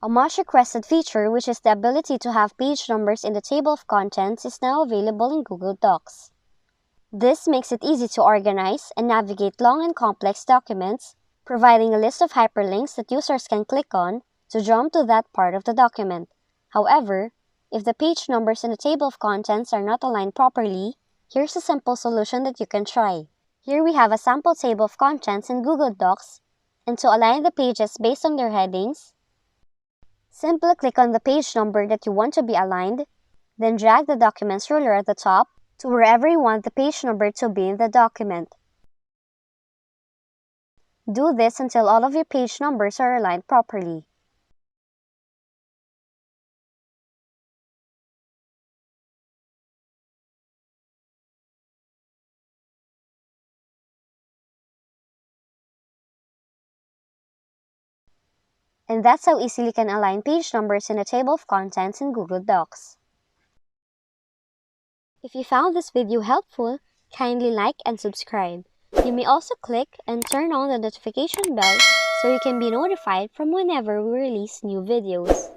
A much requested feature, which is the ability to have page numbers in the table of contents, is now available in Google Docs. This makes it easy to organize and navigate long and complex documents, providing a list of hyperlinks that users can click on to jump to that part of the document. However, if the page numbers in the table of contents are not aligned properly, here's a simple solution that you can try. Here we have a sample table of contents in Google Docs, and to align the pages based on their headings, simply click on the page number that you want to be aligned, then drag the document's ruler at the top to wherever you want the page number to be in the document. Do this until all of your page numbers are aligned properly. And that's how easily you can align page numbers in a table of contents in Google Docs. If you found this video helpful, kindly like and subscribe. You may also click and turn on the notification bell so you can be notified from whenever we release new videos.